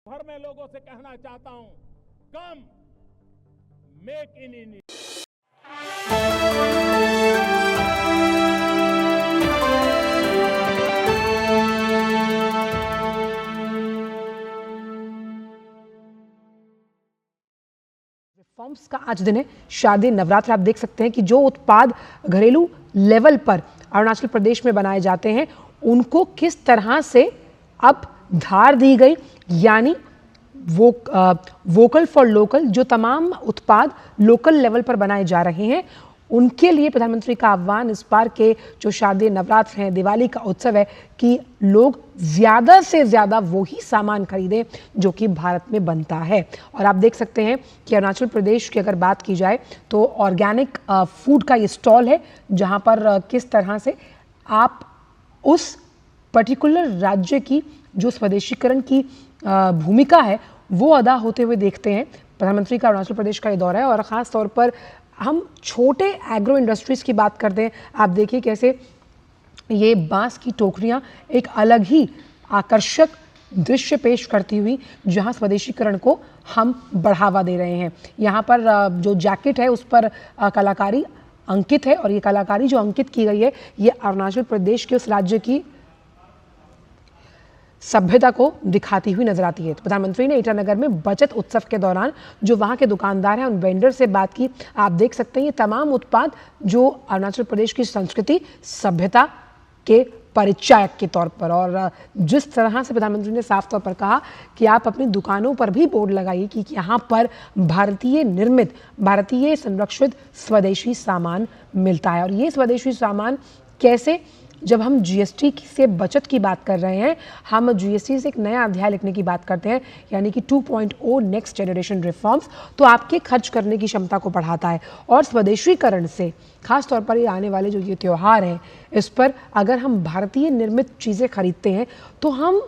भर में लोगों से कहना चाहता हूं, कम मेक इन इंडिया। रिफॉर्म्स का आज दिन है, शारदीय नवरात्र। आप देख सकते हैं कि जो उत्पाद घरेलू लेवल पर अरुणाचल प्रदेश में बनाए जाते हैं उनको किस तरह से अब धार दी गई, यानी वोकल फॉर लोकल। जो तमाम उत्पाद लोकल लेवल पर बनाए जा रहे हैं उनके लिए प्रधानमंत्री का आह्वान इस बार के जो शारदीय नवरात्र हैं, दिवाली का उत्सव है कि लोग ज़्यादा से ज़्यादा वही सामान खरीदें जो कि भारत में बनता है। और आप देख सकते हैं कि अरुणाचल प्रदेश की अगर बात की जाए तो ऑर्गेनिक फूड का ये स्टॉल है जहां पर किस तरह से आप उस पर्टिकुलर राज्य की जो स्वदेशीकरण की भूमिका है वो अदा होते हुए देखते हैं। प्रधानमंत्री का अरुणाचल प्रदेश का ये दौरा है और ख़ास तौर पर हम छोटे एग्रो इंडस्ट्रीज़ की बात करते हैं। आप देखिए कैसे ये बांस की टोकरियां एक अलग ही आकर्षक दृश्य पेश करती हुई जहां स्वदेशीकरण को हम बढ़ावा दे रहे हैं। यहाँ पर जो जैकेट है उस पर कलाकारी अंकित है और ये कलाकारी जो अंकित की गई है ये अरुणाचल प्रदेश के उस राज्य की सभ्यता को दिखाती हुई नजर आती है। तो प्रधानमंत्री ने ईटानगर में बचत उत्सव के दौरान जो वहां के दुकानदार हैं उन वेंडर से बात की। आप देख सकते हैं ये तमाम उत्पाद जो अरुणाचल प्रदेश की संस्कृति सभ्यता के परिचायक के तौर पर, और जिस तरह से प्रधानमंत्री ने साफ तौर पर कहा कि आप अपनी दुकानों पर भी बोर्ड लगाइए कि यहाँ पर भारतीय निर्मित, भारतीय संरक्षित स्वदेशी सामान मिलता है। और ये स्वदेशी सामान कैसे, जब हम जीएसटी से बचत की बात कर रहे हैं, हम जीएसटी से एक नया अध्याय लिखने की बात करते हैं, यानी कि 2.0 नेक्स्ट जनरेशन रिफॉर्म्स, तो आपके खर्च करने की क्षमता को बढ़ाता है। और स्वदेशीकरण से खास तौर पर ये आने वाले जो ये त्यौहार हैं इस पर अगर हम भारतीय निर्मित चीज़ें खरीदते हैं तो हम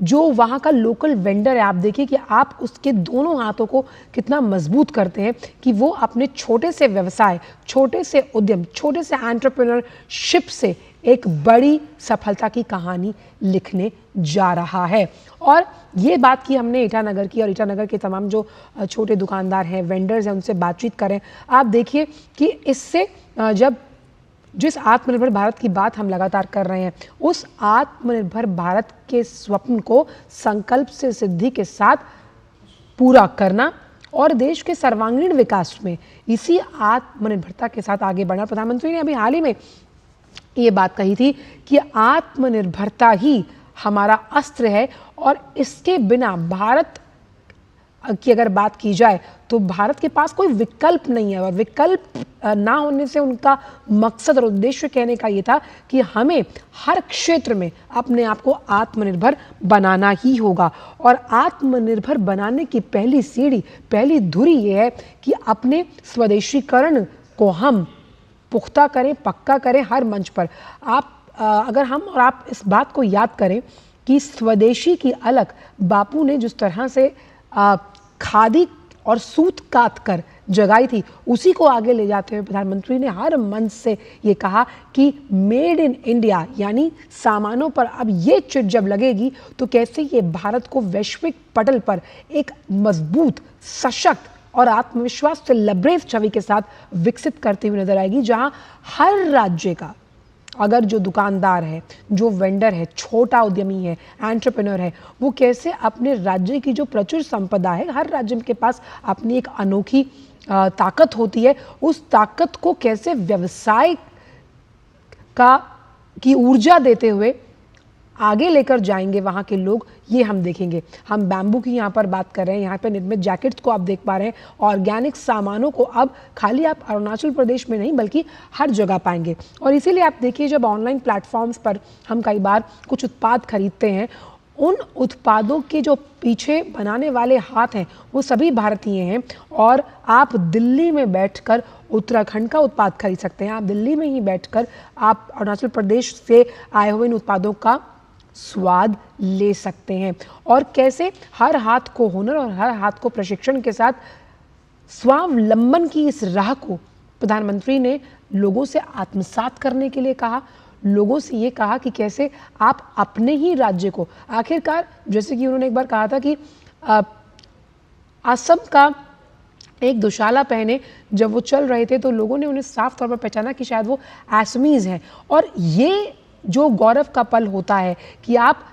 जो वहाँ का लोकल वेंडर है, आप देखिए कि आप उसके दोनों हाथों को कितना मजबूत करते हैं कि वो अपने छोटे से व्यवसाय, छोटे से उद्यम, छोटे से एंटरप्रेन्योरशिप से एक बड़ी सफलता की कहानी लिखने जा रहा है। और ये बात की हमने ईटानगर की, और ईटानगर के तमाम जो छोटे दुकानदार हैं, वेंडर्स हैं, उनसे बातचीत करें। आप देखिए कि इससे जब जिस आत्मनिर्भर भारत की बात हम लगातार कर रहे हैं, उस आत्मनिर्भर भारत के स्वप्न को संकल्प से सिद्धि के साथ पूरा करना और देश के सर्वांगीण विकास में इसी आत्मनिर्भरता के साथ आगे बढ़ना। प्रधानमंत्री ने अभी हाल ही में ये बात कही थी कि आत्मनिर्भरता ही हमारा अस्त्र है और इसके बिना भारत की अगर बात की जाए तो भारत के पास कोई विकल्प नहीं है। और विकल्प ना होने से उनका मकसद और उद्देश्य कहने का ये था कि हमें हर क्षेत्र में अपने आप को आत्मनिर्भर बनाना ही होगा। और आत्मनिर्भर बनाने की पहली सीढ़ी, पहली धुरी ये है कि अपने स्वदेशीकरण को हम पुख्ता करें, पक्का करें हर मंच पर। अगर हम और आप इस बात को याद करें कि स्वदेशी की अलख बापू ने जिस तरह से खादी और सूत काट कर जगाई थी, उसी को आगे ले जाते हुए प्रधानमंत्री ने हर मंच से ये कहा कि मेड इन इंडिया, यानी सामानों पर अब ये चिट जब लगेगी तो कैसे ये भारत को वैश्विक पटल पर एक मजबूत, सशक्त और आत्मविश्वास से लबरेज छवि के साथ विकसित करती हुई नजर आएगी, जहां हर राज्य का अगर जो दुकानदार है, जो वेंडर है, छोटा उद्यमी है, एंटरप्रेन्योर है, वो कैसे अपने राज्य की जो प्रचुर संपदा है, हर राज्य के पास अपनी एक अनोखी ताकत होती है, उस ताकत को कैसे व्यवसाय की ऊर्जा देते हुए आगे लेकर जाएंगे वहाँ के लोग, ये हम देखेंगे। हम बैम्बू की यहाँ पर बात कर रहे हैं, यहाँ पर निर्मित जैकेट्स को आप देख पा रहे हैं। ऑर्गेनिक सामानों को अब खाली आप अरुणाचल प्रदेश में नहीं बल्कि हर जगह पाएंगे। और इसीलिए आप देखिए जब ऑनलाइन प्लेटफॉर्म्स पर हम कई बार कुछ उत्पाद खरीदते हैं, उन उत्पादों के जो पीछे बनाने वाले हाथ हैं वो सभी भारतीय हैं। और आप दिल्ली में बैठकर उत्तराखंड का उत्पाद खरीद सकते हैं, आप दिल्ली में ही बैठकर आप अरुणाचल प्रदेश से आए हुए इन उत्पादों का स्वाद ले सकते हैं। और कैसे हर हाथ को हुनर और हर हाथ को प्रशिक्षण के साथ स्वावलंबन की इस राह को प्रधानमंत्री ने लोगों से आत्मसात करने के लिए कहा, लोगों से ये कहा कि कैसे आप अपने ही राज्य को, आखिरकार जैसे कि उन्होंने एक बार कहा था कि असम का एक दुशाला पहने जब वो चल रहे थे तो लोगों ने उन्हें साफ तौर पर पहचाना कि शायद वो असमीज हैं। और ये जो गौरव का पल होता है कि आप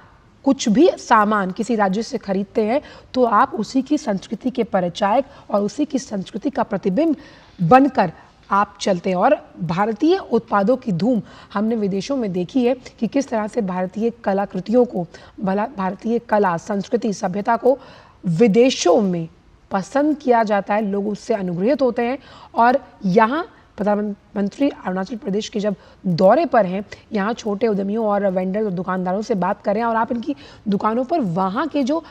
कुछ भी सामान किसी राज्य से खरीदते हैं तो आप उसी की संस्कृति के परिचायक और उसी की संस्कृति का प्रतिबिंब बनकर आप चलते हैं। और भारतीय उत्पादों की धूम हमने विदेशों में देखी है कि किस तरह से भारतीय कलाकृतियों को, भारतीय कला, संस्कृति, सभ्यता को विदेशों में पसंद किया जाता है, लोग उससे अनुग्रहित होते हैं। और यहाँ प्रधानमंत्री अरुणाचल प्रदेश के जब दौरे पर हैं, यहाँ छोटे उद्यमियों और वेंडर और दुकानदारों से बात करें और आप इनकी दुकानों पर वहाँ के जो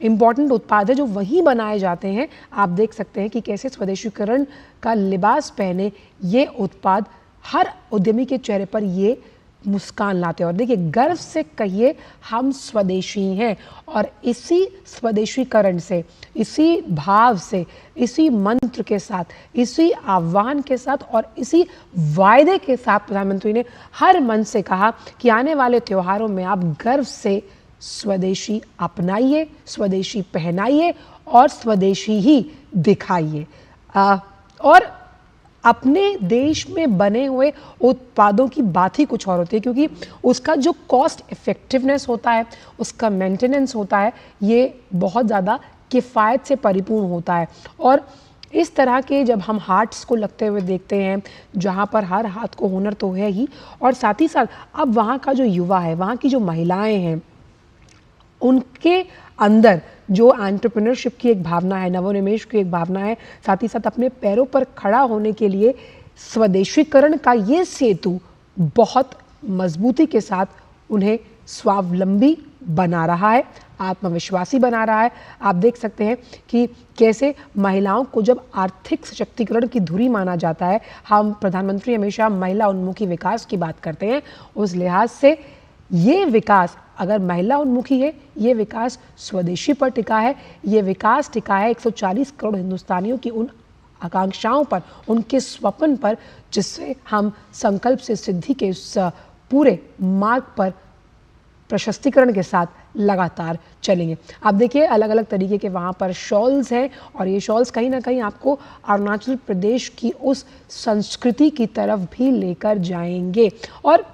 इम्पॉर्टेंट उत्पाद है जो वहीं बनाए जाते हैं, आप देख सकते हैं कि कैसे स्वदेशीकरण का लिबास पहने ये उत्पाद हर उद्यमी के चेहरे पर ये मुस्कान लाते हैं। और देखिए, गर्व से कहिए हम स्वदेशी हैं। और इसी स्वदेशीकरण से, इसी भाव से, इसी मंत्र के साथ, इसी आह्वान के साथ और इसी वायदे के साथ प्रधानमंत्री ने हर मन से कहा कि आने वाले त्योहारों में आप गर्व से स्वदेशी अपनाइए, स्वदेशी पहनाइए और स्वदेशी ही दिखाइए। और अपने देश में बने हुए उत्पादों की बात ही कुछ और होती है, क्योंकि उसका जो कॉस्ट इफेक्टिवनेस होता है, उसका मेंटेनेंस होता है, ये बहुत ज़्यादा किफ़ायत से परिपूर्ण होता है। और इस तरह के जब हम हार्ट्स को लगते हुए देखते हैं, जहाँ पर हर हाथ को हुनर तो है ही, और साथ ही साथ अब वहाँ का जो युवा है, वहाँ की जो महिलाएं हैं, उनके अंदर जो एंटरप्रेन्योरशिप की एक भावना है, नवोन्मेष की एक भावना है, साथ ही साथ अपने पैरों पर खड़ा होने के लिए स्वदेशीकरण का ये सेतु बहुत मजबूती के साथ उन्हें स्वावलंबी बना रहा है, आत्मविश्वासी बना रहा है। आप देख सकते हैं कि कैसे महिलाओं को जब आर्थिक सशक्तिकरण की धुरी माना जाता है, हम प्रधानमंत्री हमेशा महिला उन्मुखी विकास की बात करते हैं, उस लिहाज से ये विकास अगर महिला उन्मुखी है, ये विकास स्वदेशी पर टिका है, ये विकास टिका है 140 करोड़ हिंदुस्तानियों की उन आकांक्षाओं पर, उनके स्वप्न पर, जिससे हम संकल्प से सिद्धि के उस पूरे मार्ग पर प्रशस्तीकरण के साथ लगातार चलेंगे। आप देखिए, अलग अलग तरीके के वहाँ पर शॉल्स हैं और ये शॉल्स कहीं ना कहीं आपको अरुणाचल प्रदेश की उस संस्कृति की तरफ भी लेकर जाएंगे। और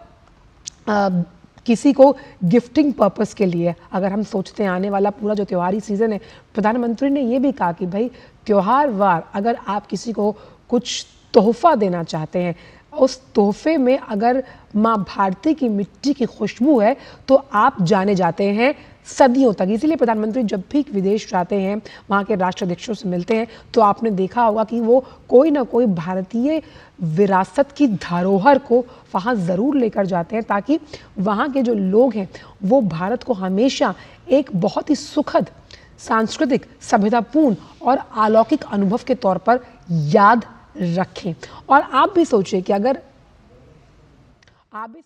किसी को गिफ्टिंग पर्पस के लिए अगर हम सोचते हैं आने वाला पूरा जो त्योहारी सीज़न है, प्रधानमंत्री ने ये भी कहा कि भाई त्योहार वार अगर आप किसी को कुछ तोहफा देना चाहते हैं, उस तोहफे में अगर माँ भारती की मिट्टी की खुशबू है तो आप जाने जाते हैं सदियों तक। इसीलिए प्रधानमंत्री जब भी विदेश जाते हैं, वहाँ के राष्ट्राध्यक्षों से मिलते हैं, तो आपने देखा होगा कि वो कोई ना कोई भारतीय विरासत की धरोहर को वहाँ ज़रूर लेकर जाते हैं, ताकि वहाँ के जो लोग हैं वो भारत को हमेशा एक बहुत ही सुखद, सांस्कृतिक, सभ्यतापूर्ण और अलौकिक अनुभव के तौर पर याद रखें। और आप भी सोचिए कि अगर आप भी